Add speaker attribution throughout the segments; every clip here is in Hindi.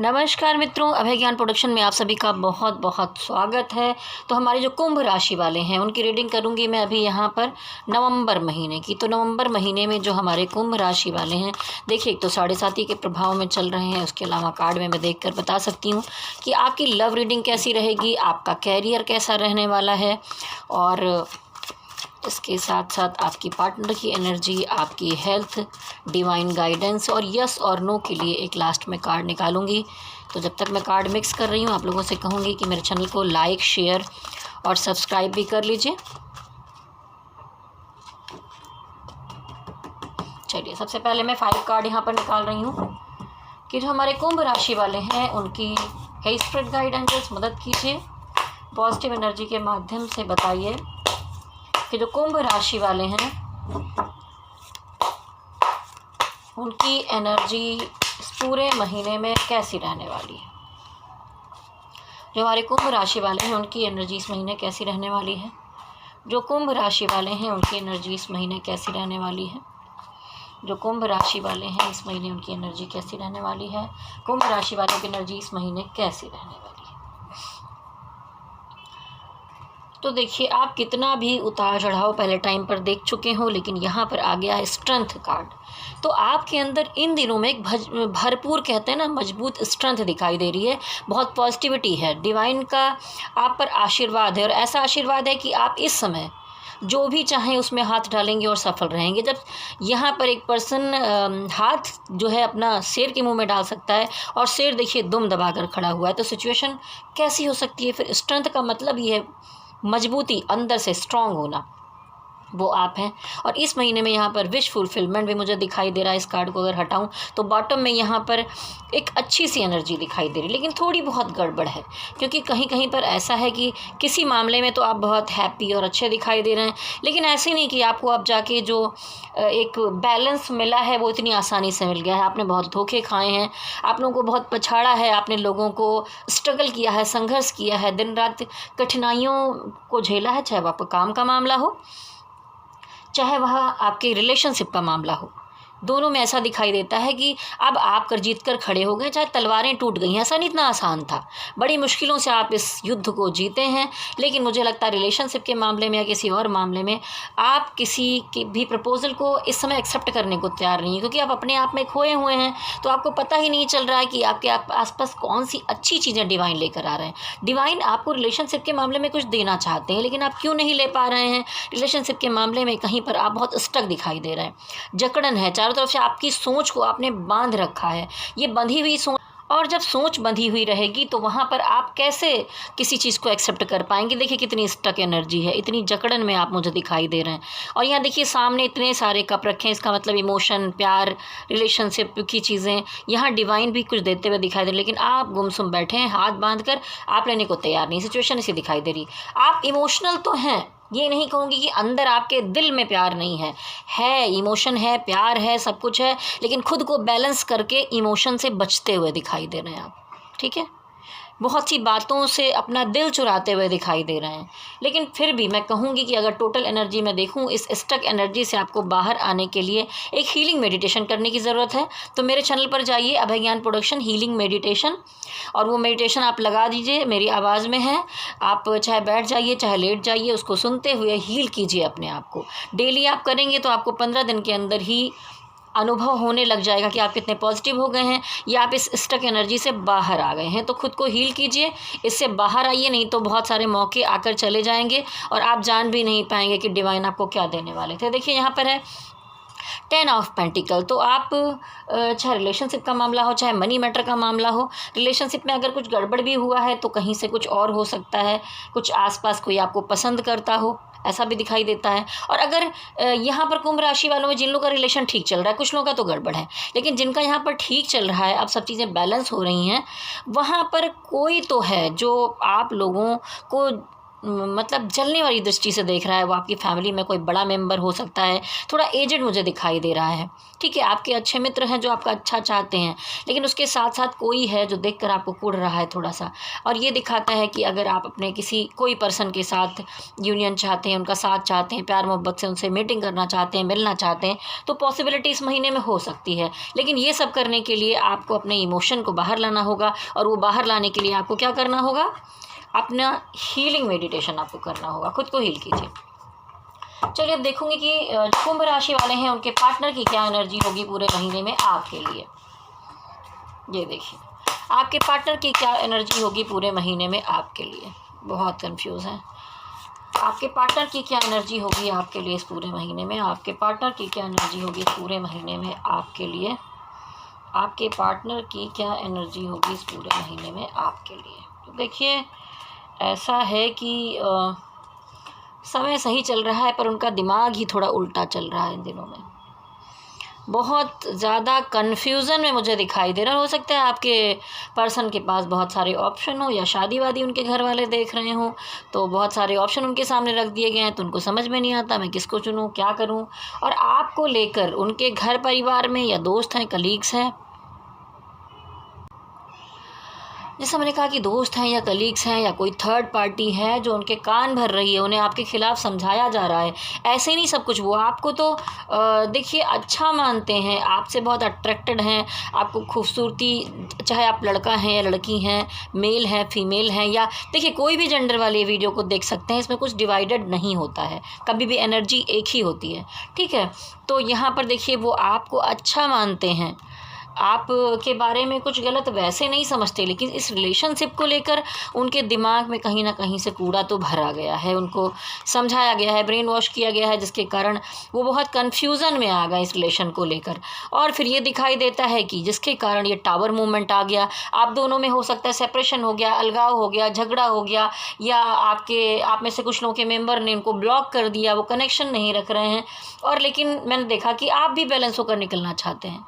Speaker 1: नमस्कार मित्रों, अभय ज्ञान प्रोडक्शन में आप सभी का बहुत बहुत स्वागत है। तो हमारे जो कुंभ राशि वाले हैं उनकी रीडिंग करूंगी मैं अभी यहाँ पर नवंबर महीने की। तो नवंबर महीने में जो हमारे कुंभ राशि वाले हैं, देखिए एक तो 7.5 के प्रभाव में चल रहे हैं। उसके अलावा कार्ड में मैं देखकर बता सकती हूँ कि आपकी लव रीडिंग कैसी रहेगी, आपका कैरियर कैसा रहने वाला है, और इसके साथ साथ आपकी पार्टनर की एनर्जी, आपकी हेल्थ, डिवाइन गाइडेंस और यस और नो के लिए एक लास्ट में कार्ड निकालूंगी। तो जब तक मैं कार्ड मिक्स कर रही हूँ, आप लोगों से कहूँगी कि मेरे चैनल को लाइक, शेयर और सब्सक्राइब भी कर लीजिए। चलिए, सबसे पहले मैं 5 कार्ड यहाँ पर निकाल रही हूँ कि जो हमारे कुंभ राशि वाले हैं उनकी हे स्पिरिट गाइडेंस मदद कीजिए। पॉजिटिव एनर्जी के माध्यम से बताइए कि जो कुंभ राशि वाले हैं उनकी एनर्जी इस पूरे महीने में कैसी रहने वाली है। जो हमारे कुंभ राशि वाले हैं उनकी एनर्जी इस महीने कैसी रहने वाली है। जो कुंभ राशि वाले हैं उनकी एनर्जी इस महीने कैसी रहने वाली है। जो कुंभ राशि वाले हैं इस महीने उनकी एनर्जी कैसी रहने वाली है। कुंभ राशि वालों की एनर्जी इस महीने कैसी रहने वाली है। तो देखिए, आप कितना भी उतार चढ़ाव पहले टाइम पर देख चुके हो, लेकिन यहाँ पर आ गया है स्ट्रेंथ कार्ड। तो आपके अंदर इन दिनों में एक भरपूर कहते हैं ना, मजबूत स्ट्रेंथ दिखाई दे रही है। बहुत पॉजिटिविटी है, डिवाइन का आप पर आशीर्वाद है, और ऐसा आशीर्वाद है कि आप इस समय जो भी चाहें उसमें हाथ डालेंगे और सफल रहेंगे। जब यहाँ पर एक पर्सन हाथ जो है अपना शेर के मुंह में डाल सकता है, और शेर देखिए दुम दबाकर खड़ा हुआ है, तो सिचुएशन कैसी हो सकती है। फिर स्ट्रेंथ का मतलब ही है मजबूती, अंदर से स्ट्रांग होना, वो आप हैं। और इस महीने में यहाँ पर विश फुलफिलमेंट भी मुझे दिखाई दे रहा है। इस कार्ड को अगर हटाऊं तो बॉटम में यहाँ पर एक अच्छी सी एनर्जी दिखाई दे रही, लेकिन थोड़ी बहुत गड़बड़ है, क्योंकि कहीं कहीं पर ऐसा है कि किसी मामले में तो आप बहुत हैप्पी और अच्छे दिखाई दे रहे हैं, लेकिन ऐसे नहीं कि आपको अब जाके जो एक बैलेंस मिला है वो इतनी आसानी से मिल गया है। आपने बहुत धोखे खाए हैं, आप लोगों को बहुत पछाड़ा है, आपने लोगों को स्ट्रगल किया है, संघर्ष किया है, दिन रात कठिनाइयों को झेला है, चाहे वो आपका काम का मामला हो, चाहे वह आपके रिलेशनशिप का मामला हो। दोनों में ऐसा दिखाई देता है कि अब आप कर जीत कर खड़े हो गए, चाहे तलवारें टूट गई हैं। ऐसा नहीं, इतना आसान था, बड़ी मुश्किलों से आप इस युद्ध को जीते हैं। लेकिन मुझे लगता है रिलेशनशिप के मामले में या किसी और मामले में आप किसी की भी प्रपोजल को इस समय एक्सेप्ट करने को तैयार नहीं है, क्योंकि आप अपने आप में खोए हुए हैं। तो आपको पता ही नहीं चल रहा है कि आपके आसपास कौन सी अच्छी चीज़ें डिवाइन लेकर आ रहे हैं। डिवाइन आपको रिलेशनशिप के मामले में कुछ देना चाहते हैं, लेकिन आप क्यों नहीं ले पा रहे हैं। रिलेशनशिप के मामले में कहीं पर आप बहुत स्टक दिखाई दे रहे हैं, जकड़न है, चारों तरफ से आपकी सोच को आपने बांध रखा है। ये बंधी हुई सोच, और जब सोच बंधी हुई रहेगी तो वहाँ पर आप कैसे किसी चीज़ को एक्सेप्ट कर पाएंगे। देखिए कितनी स्टक एनर्जी है, इतनी जकड़न में आप मुझे दिखाई दे रहे हैं। और यहाँ देखिए सामने इतने सारे कप रखे हैं, इसका मतलब इमोशन, प्यार, रिलेशनशिप की चीज़ें यहाँ डिवाइन भी कुछ देते हुए दिखाई दे रहे हैं, लेकिन आप गुमसुम बैठे हैं, हाथ बांध कर आप लेने को तैयार नहीं। सिचुएशन इसी दिखाई दे रही। आप इमोशनल तो हैं, ये नहीं कहूँगी कि अंदर आपके दिल में प्यार नहीं है, इमोशन है, प्यार है, सब कुछ है, लेकिन खुद को बैलेंस करके इमोशन से बचते हुए दिखाई दे रहे हैं आप। ठीक है, बहुत सी बातों से अपना दिल चुराते हुए दिखाई दे रहे हैं। लेकिन फिर भी मैं कहूँगी कि अगर टोटल एनर्जी में देखूँ, इस स्टक एनर्जी से आपको बाहर आने के लिए एक हीलिंग मेडिटेशन करने की ज़रूरत है। तो मेरे चैनल पर जाइए, अभय ज्ञान प्रोडक्शन हीलिंग मेडिटेशन, और वो मेडिटेशन आप लगा दीजिए, मेरी आवाज़ में है। आप चाहे बैठ जाइए चाहे लेट जाइए, उसको सुनते हुए हील कीजिए अपने आप को। डेली आप करेंगे तो आपको 15 दिन के अंदर ही अनुभव होने लग जाएगा कि आप कितने पॉजिटिव हो गए हैं, या आप इस स्टक एनर्जी से बाहर आ गए हैं। तो खुद को हील कीजिए, इससे बाहर आइए, नहीं तो बहुत सारे मौके आकर चले जाएंगे और आप जान भी नहीं पाएंगे कि डिवाइन आपको क्या देने वाले थे। देखिए यहाँ पर है 10 ऑफ पेंटिकल। तो आप चाहे रिलेशनशिप का मामला हो, चाहे मनी मैटर का मामला हो, रिलेशनशिप में अगर कुछ गड़बड़ भी हुआ है तो कहीं से कुछ और हो सकता है, कुछ आसपास कोई आपको पसंद करता हो, ऐसा भी दिखाई देता है। और अगर यहाँ पर कुंभ राशि वालों में जिन लोगों का रिलेशन ठीक चल रहा है, कुछ लोगों का तो गड़बड़ है, लेकिन जिनका यहाँ पर ठीक चल रहा है, अब सब चीज़ें बैलेंस हो रही हैं, वहाँ पर कोई तो है जो आप लोगों को मतलब जलने वाली दृष्टि से देख रहा है। वो आपकी फैमिली में कोई बड़ा मेंबर हो सकता है, थोड़ा एजेड मुझे दिखाई दे रहा है, ठीक है। आपके अच्छे मित्र हैं जो आपका अच्छा चाहते हैं, लेकिन उसके साथ साथ कोई है जो देखकर आपको कुढ़ रहा है थोड़ा सा। और ये दिखाता है कि अगर आप अपने कोई पर्सन के साथ यूनियन चाहते हैं, उनका साथ चाहते हैं, प्यार मोहब्बत से उनसे मीटिंग करना चाहते हैं, मिलना चाहते हैं, तो पॉसिबिलिटी इस महीने में हो सकती है। लेकिन ये सब करने के लिए आपको अपने इमोशन को बाहर लाना होगा, और वो बाहर लाने के लिए आपको क्या करना होगा? अपना हीलिंग मेडिटेशन आपको करना होगा, खुद को हील कीजिए। चलिए अब देखूंगी कि जो कुंभ राशि वाले हैं उनके पार्टनर की क्या एनर्जी होगी पूरे महीने में आपके लिए। ये देखिए आपके पार्टनर की क्या एनर्जी होगी पूरे महीने में आपके लिए। बहुत कंफ्यूज हैं। आपके पार्टनर की क्या एनर्जी होगी आपके लिए इस पूरे महीने में। आपके पार्टनर की क्या एनर्जी होगी इस पूरे महीने में आपके लिए। आपके पार्टनर की क्या एनर्जी होगी इस पूरे महीने में आपके लिए। तो देखिए ऐसा है कि समय सही चल रहा है, पर उनका दिमाग ही थोड़ा उल्टा चल रहा है इन दिनों में। बहुत ज़्यादा कन्फ्यूज़न में मुझे दिखाई दे रहा। हो सकता है आपके पर्सन के पास बहुत सारे ऑप्शन हो, या शादी वादी उनके घर वाले देख रहे हों, तो बहुत सारे ऑप्शन उनके सामने रख दिए गए हैं, तो उनको समझ में नहीं आता मैं किसको चुनूँ, क्या करूँ। और आपको लेकर उनके घर परिवार में या दोस्त हैं, कलीग्स हैं, जैसे मैंने कहा कि दोस्त हैं या कलीग्स हैं या कोई थर्ड पार्टी है जो उनके कान भर रही है, उन्हें आपके खिलाफ समझाया जा रहा है। ऐसे नहीं सब कुछ। वो आपको तो देखिए अच्छा मानते हैं, आपसे बहुत अट्रैक्टेड हैं, आपको खूबसूरती, चाहे आप लड़का हैं या लड़की हैं, मेल हैं फीमेल हैं, या देखिए कोई भी जेंडर वाले वीडियो को देख सकते हैं, इसमें कुछ डिवाइडेड नहीं होता है, कभी भी एनर्जी एक ही होती है, ठीक है। तो यहाँ पर देखिए वो आपको अच्छा मानते हैं, आप के बारे में कुछ गलत वैसे नहीं समझते, लेकिन इस रिलेशनशिप को लेकर उनके दिमाग में कहीं ना कहीं से कूड़ा तो भरा गया है। उनको समझाया गया है, ब्रेन वॉश किया गया है, जिसके कारण वो बहुत कन्फ्यूज़न में आ गए इस रिलेशन को लेकर। और फिर ये दिखाई देता है कि जिसके कारण ये टावर मूवमेंट आ गया। आप दोनों में हो सकता है सेपरेशन हो गया, अलगाव हो गया, झगड़ा हो गया, या आप में से कुछ लोगों के मेंबर ने उनको ब्लॉक कर दिया, वो कनेक्शन नहीं रख रहे हैं। और लेकिन मैंने देखा कि आप भी बैलेंस होकर निकलना चाहते हैं,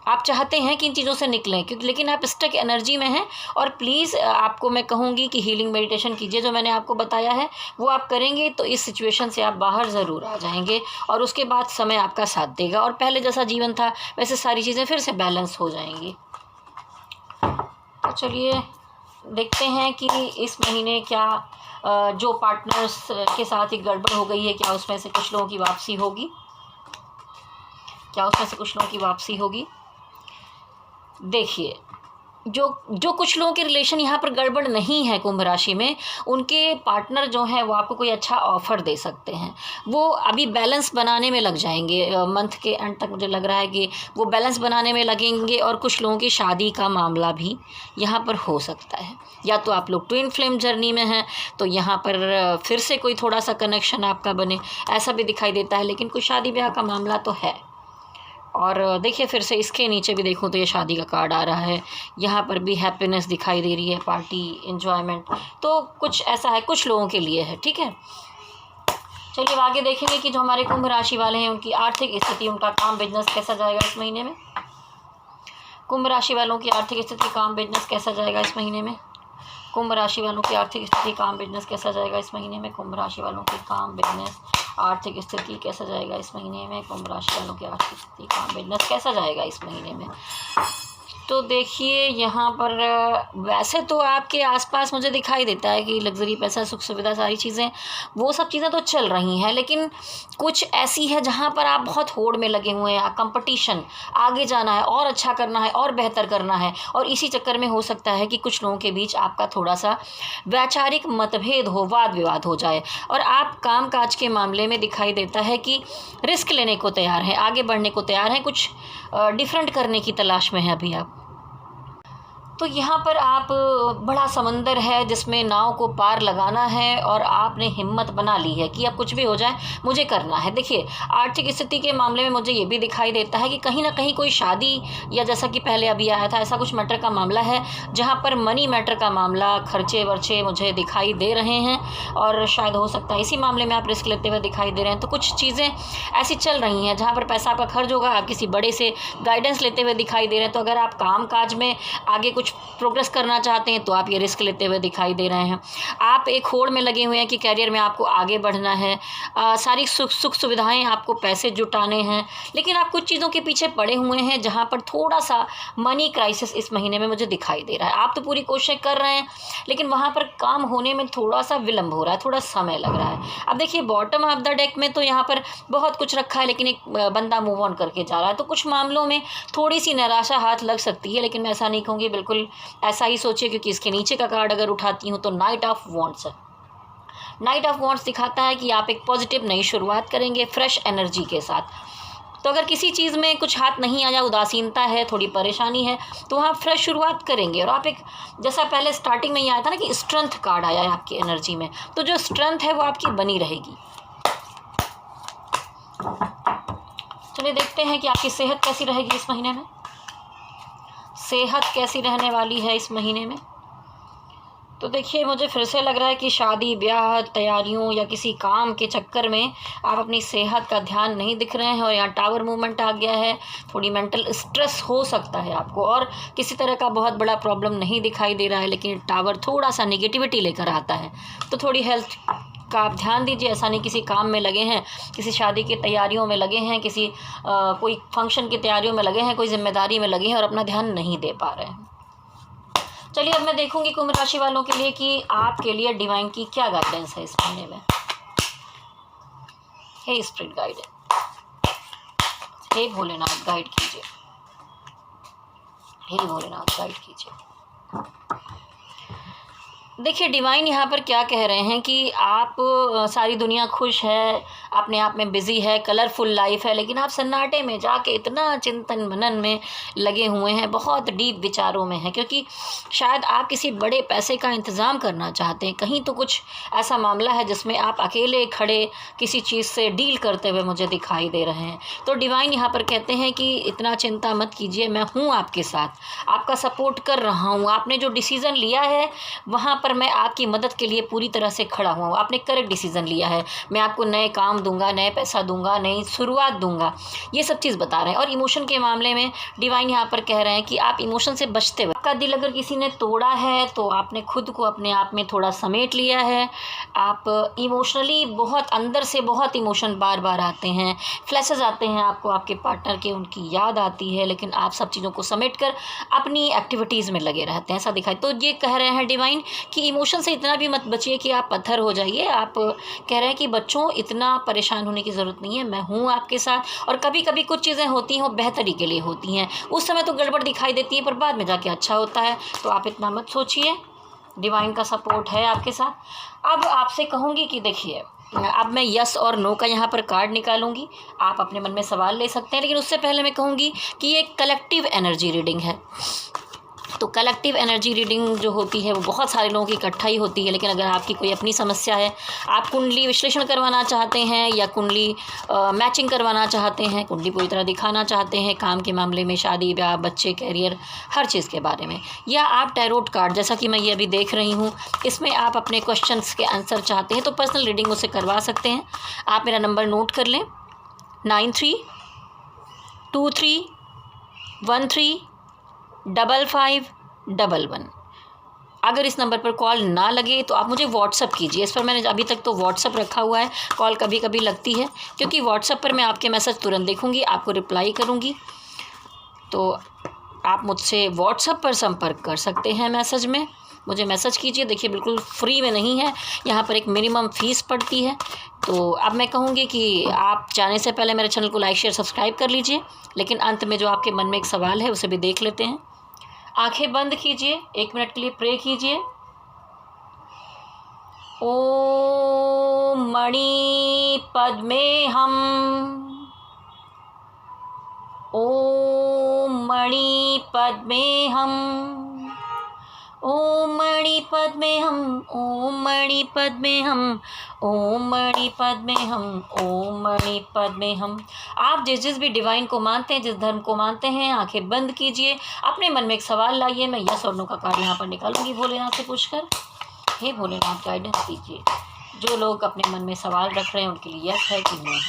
Speaker 1: आप चाहते हैं कि इन चीज़ों से निकलें, क्योंकि लेकिन आप स्टक एनर्जी में हैं। और प्लीज़ आपको मैं कहूँगी कि हीलिंग मेडिटेशन कीजिए, जो मैंने आपको बताया है वो आप करेंगे तो इस सिचुएशन से आप बाहर ज़रूर आ जाएंगे, और उसके बाद समय आपका साथ देगा, और पहले जैसा जीवन था वैसे सारी चीज़ें फिर से बैलेंस हो जाएंगी। तो चलिए देखते हैं कि इस महीने क्या जो पार्टनर्स के साथ एक गड़बड़ हो गई है, क्या उसमें से कुछ लोगों की वापसी होगी, क्या उसमें से कुछ लोगों की वापसी होगी। देखिए जो कुछ लोगों के रिलेशन यहाँ पर गड़बड़ नहीं है कुंभ राशि में, उनके पार्टनर जो हैं वो आपको कोई अच्छा ऑफ़र दे सकते हैं। वो अभी बैलेंस बनाने में लग जाएंगे, मंथ के एंड तक मुझे लग रहा है कि वो बैलेंस बनाने में लगेंगे। और कुछ लोगों की शादी का मामला भी यहाँ पर हो सकता है, या तो आप लोग ट्विन फ्लेम जर्नी में हैं तो यहाँ पर फिर से कोई थोड़ा सा कनेक्शन आपका बने, ऐसा भी दिखाई देता है। लेकिन कोई शादी ब्याह का मामला तो है। और देखिए फिर से इसके नीचे भी देखूँ तो ये शादी का कार्ड आ रहा है, यहाँ पर भी हैप्पीनेस दिखाई दे रही है, पार्टी, एंजॉयमेंट। तो कुछ ऐसा है कुछ लोगों के लिए है, ठीक है। चलिए आगे देखेंगे कि जो हमारे कुंभ राशि वाले हैं उनकी आर्थिक स्थिति, उनका काम बिजनेस कैसा जाएगा इस महीने में। कुंभ राशि वालों की आर्थिक स्थिति, काम बिजनेस कैसा जाएगा इस महीने में। कुंभ राशि वालों की आर्थिक स्थिति, काम बिजनेस कैसा जाएगा इस महीने में। कुंभ राशि वालों की काम बिजनेस आर्थिक स्थिति कैसा जाएगा इस महीने में। कुंभ राशि वालों की आर्थिक स्थिति, काम बिजनेस कैसा जाएगा इस महीने में। तो देखिए यहाँ पर वैसे तो आपके आसपास मुझे दिखाई देता है कि लग्जरी, पैसा, सुख सुविधा, सारी चीज़ें, वो सब चीज़ें तो चल रही हैं, लेकिन कुछ ऐसी है जहाँ पर आप बहुत होड़ में लगे हुए हैं, कंपटीशन, आगे जाना है और अच्छा करना है और बेहतर करना है। और इसी चक्कर में हो सकता है कि कुछ लोगों के बीच आपका थोड़ा सा वैचारिक मतभेद हो, वाद विवाद हो जाए। और आप काम काज के मामले में दिखाई देता है कि रिस्क लेने को तैयार हैं, आगे बढ़ने को तैयार हैं, कुछ डिफरेंट करने की तलाश में है अभी आप। तो यहाँ पर आप बड़ा समंदर है जिसमें नाव को पार लगाना है, और आपने हिम्मत बना ली है कि अब कुछ भी हो जाए मुझे करना है। देखिए आर्थिक स्थिति के मामले में मुझे ये भी दिखाई देता है कि कहीं ना कहीं कोई शादी, या जैसा कि पहले अभी आया था, ऐसा कुछ मैटर का मामला है जहाँ पर मनी मैटर का मामला, खर्चे वर्चे मुझे दिखाई दे रहे हैं। और शायद हो सकता है इसी मामले में आप रिस्क लेते हुए दिखाई दे रहे हैं। तो कुछ चीज़ें ऐसी चल रही हैं जहाँ पर पैसा आपका खर्च होगा, आप किसी बड़े से गाइडेंस लेते हुए दिखाई दे रहे हैं। तो अगर आप काम काज में आगे कुछ कुछ प्रोग्रेस करना चाहते हैं तो आप ये रिस्क लेते हुए दिखाई दे रहे हैं। आप एक होड़ में लगे हुए हैं कि कैरियर में आपको आगे बढ़ना है, सारी सुख सुविधाएं, आपको पैसे जुटाने हैं, लेकिन आप कुछ चीज़ों के पीछे पड़े हुए हैं जहाँ पर थोड़ा सा मनी क्राइसिस इस महीने में मुझे दिखाई दे रहा है। आप तो पूरी कोशिश कर रहे हैं लेकिन वहाँ पर काम होने में थोड़ा सा विलम्ब हो रहा है, थोड़ा समय लग रहा है। अब देखिए बॉटम ऑफ द डेक में तो यहाँ पर बहुत कुछ रखा है लेकिन एक बंदा मूव ऑन करके जा रहा है, तो कुछ मामलों में थोड़ी सी निराशा हाथ लग सकती है, लेकिन मैं ऐसा नहीं कहूँगी, बिल्कुल ऐसा ही सोचिए, क्योंकि इसके नीचे का कार्ड अगर उठाती हूँ तो नाइट ऑफ वॉन्ड्स है। नाइट ऑफ वॉन्ड्स दिखाता है कि आप एक पॉजिटिव नई शुरुआत करेंगे फ्रेश एनर्जी के साथ। तो अगर किसी चीज़ में कुछ हाथ नहीं आया, उदासीनता है, थोड़ी परेशानी है, तो वहाँ फ्रेश शुरुआत करेंगे और आप एक, जैसा पहले स्टार्टिंग में ही आया था ना कि स्ट्रेंथ कार्ड आया है आपकी एनर्जी में, तो जो स्ट्रेंथ है वो आपकी बनी रहेगी। चलिए देखते हैं कि आपकी सेहत कैसी रहेगी इस महीने में। सेहत कैसी रहने वाली है इस महीने में। तो देखिए मुझे फिर से लग रहा है कि शादी ब्याह तैयारियों या किसी काम के चक्कर में आप अपनी सेहत का ध्यान नहीं दिख रहे हैं, और यहाँ टावर मूवमेंट आ गया है। थोड़ी मेंटल स्ट्रेस हो सकता है आपको, और किसी तरह का बहुत बड़ा प्रॉब्लम नहीं दिखाई दे रहा है, लेकिन टावर थोड़ा सा निगेटिविटी लेकर आता है। तो थोड़ी हेल्थ का आप ध्यान दीजिए। ऐसा नहीं किसी काम में लगे हैं, किसी शादी की तैयारियों में लगे हैं, किसी कोई फंक्शन की तैयारियों में लगे हैं, कोई जिम्मेदारी में लगे हैं और अपना ध्यान नहीं दे पा रहे हैं। चलिए अब मैं देखूंगी कुंभ राशि वालों के लिए कि आपके लिए डिवाइन की क्या गाइडेंस है इस महीने में। हे स्पिरिट गाइड, हे भोलेनाथ गाइड कीजिए, हे भोलेनाथ गाइड कीजिए। देखिए डिवाइन यहाँ पर क्या कह रहे हैं कि आप, सारी दुनिया खुश है, अपने आप में बिजी है, कलरफुल लाइफ है, लेकिन आप सन्नाटे में जाके इतना चिंतन मनन में लगे हुए हैं, बहुत डीप विचारों में हैं, क्योंकि शायद आप किसी बड़े पैसे का इंतज़ाम करना चाहते हैं। कहीं तो कुछ ऐसा मामला है जिसमें आप अकेले खड़े किसी चीज़ से डील करते हुए मुझे दिखाई दे रहे हैं। तो डिवाइन यहाँ पर कहते हैं कि इतना चिंता मत कीजिए, मैं हूँ आपके साथ, आपका सपोर्ट कर रहा हूँ। आपने जो डिसीज़न लिया है वहाँ पर मैं आपकी मदद के लिए पूरी तरह से खड़ा हुआ हूँ। आपने करेक्ट डिसीजन लिया है, मैं आपको नए काम दूंगा, नए पैसा दूंगा, नई शुरुआत दूंगा, ये सब चीज़ बता रहे हैं। और इमोशन के मामले में डिवाइन यहाँ पर कह रहे हैं कि आप इमोशन से बचते हुए, आपका दिल अगर किसी ने तोड़ा है तो आपने खुद को अपने आप में थोड़ा समेट लिया है। आप इमोशनली बहुत अंदर से बहुत इमोशन बार बार आते हैं, फ्लैशेस आते हैं आपको आपके पार्टनर के, उनकी याद आती है, लेकिन आप सब चीज़ों को समेट कर अपनी एक्टिविटीज़ में लगे रहते हैं, ऐसा दिखाई। तो ये कह रहे हैं डिवाइन कि इमोशन से इतना भी मत बचिए कि आप पत्थर हो जाइए। आप कह रहे हैं कि बच्चों इतना परेशान होने की ज़रूरत नहीं है, मैं हूँ आपके साथ। और कभी कभी कुछ चीज़ें होती हैं वो बेहतरी के लिए होती हैं, उस समय तो गड़बड़ दिखाई देती है पर बाद में जाके अच्छा होता है, तो आप इतना मत सोचिए, डिवाइन का सपोर्ट है आपके साथ। अब आपसे कहूँगी कि देखिए, अब मैं यस और नो का यहाँ पर कार्ड निकालूंगी, आप अपने मन में सवाल ले सकते हैं, लेकिन उससे पहले मैं कहूँगी कि ये कलेक्टिव एनर्जी रीडिंग है। तो कलेक्टिव एनर्जी रीडिंग जो होती है वो बहुत सारे लोगों की इकट्ठा ही होती है, लेकिन अगर आपकी कोई अपनी समस्या है, आप कुंडली विश्लेषण करवाना चाहते हैं या कुंडली मैचिंग करवाना चाहते हैं, कुंडली पूरी तरह दिखाना चाहते हैं काम के मामले में, शादी ब्याह बच्चे कैरियर हर चीज़ के बारे में, या आप टैरोट कार्ड जैसा कि मैं ये अभी देख रही हूँ इसमें आप अपने क्वेश्चंस के आंसर चाहते हैं, तो पर्सनल रीडिंग मुझसे करवा सकते हैं। आप मेरा नंबर नोट कर लें, 9323135511। अगर इस नंबर पर कॉल ना लगे तो आप मुझे व्हाट्सअप कीजिए। इस पर मैंने अभी तक तो व्हाट्सअप रखा हुआ है, कॉल कभी कभी लगती है, क्योंकि व्हाट्सअप पर मैं आपके मैसेज तुरंत देखूंगी, आपको रिप्लाई करूंगी। तो आप मुझसे व्हाट्सअप पर संपर्क कर सकते हैं, मैसेज में मुझे मैसेज कीजिए। देखिए बिल्कुल फ्री में नहीं है, यहाँ पर एक मिनिमम फ़ीस पड़ती है। तो अब मैं कहूँगी कि आप जाने से पहले मेरे चैनल को लाइक शेयर सब्सक्राइब कर लीजिए, लेकिन अंत में जो आपके मन में एक सवाल है उसे भी देख लेते हैं। आंखें बंद कीजिए, 1 मिनट के लिए प्रे कीजिए। ओम मणि पद्मे हम, ओम मणि पद्मे हम, ओम मणि पद्मे हम, ओम मणि पद्मे हम, ओम मणि पद्मे हम, ओम मणि पद्मे हम। आप जिस जिस भी डिवाइन को मानते हैं, जिस धर्म को मानते हैं, आंखें बंद कीजिए, अपने मन में एक सवाल लाइए। मैं यस और नो का कार्ड यहाँ पर निकालूंगी भोलेनाथ से पूछकर। हे भोलेनाथ गाइडेंस दीजिए, जो लोग अपने मन में सवाल रख रहे हैं उनके लिए यस है कि नो है।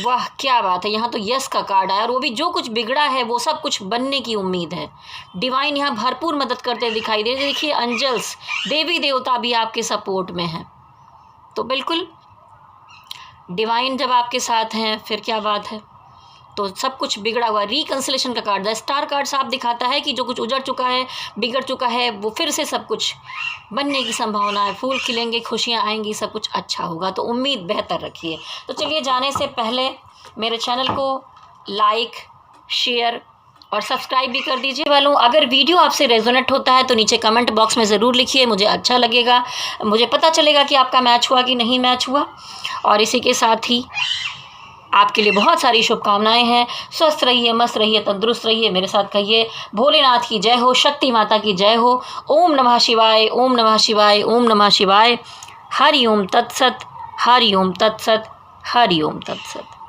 Speaker 1: वाह क्या बात है, यहाँ तो यस का कार्ड आया, और वो भी जो कुछ बिगड़ा है वो सब कुछ बनने की उम्मीद है। डिवाइन यहाँ भरपूर मदद करते दिखाई दे रहे। देखिए एंजल्स, देवी देवता भी आपके सपोर्ट में हैं, तो बिल्कुल डिवाइन जब आपके साथ हैं फिर क्या बात है। तो सब कुछ बिगड़ा हुआ, रिकंसिलेशन का कार्ड, द स्टार कार्ड साफ दिखाता है कि जो कुछ उजड़ चुका है, बिगड़ चुका है, वो फिर से सब कुछ बनने की संभावना है। फूल खिलेंगे, खुशियाँ आएंगी, सब कुछ अच्छा होगा, तो उम्मीद बेहतर रखिए। तो चलिए जाने से पहले मेरे चैनल को लाइक, शेयर और सब्सक्राइब भी कर दीजिए वालों। अगर वीडियो आपसे रेजोनेट होता है तो नीचे कमेंट बॉक्स में ज़रूर लिखिए, मुझे अच्छा लगेगा, मुझे पता चलेगा कि आपका मैच हुआ कि नहीं मैच हुआ। और इसी के साथ ही आपके लिए बहुत सारी शुभकामनाएं हैं। स्वस्थ रहिए, मस्त रहिए, तंदुरुस्त रहिए। मेरे साथ कहिए भोलेनाथ की जय हो, शक्ति माता की जय हो। ओम नमः शिवाय, ओम नमः शिवाय, ओम नमः शिवाय। हरि ओम तत्सत, हरि ओम तत्सत, हरि ओम तत्सत।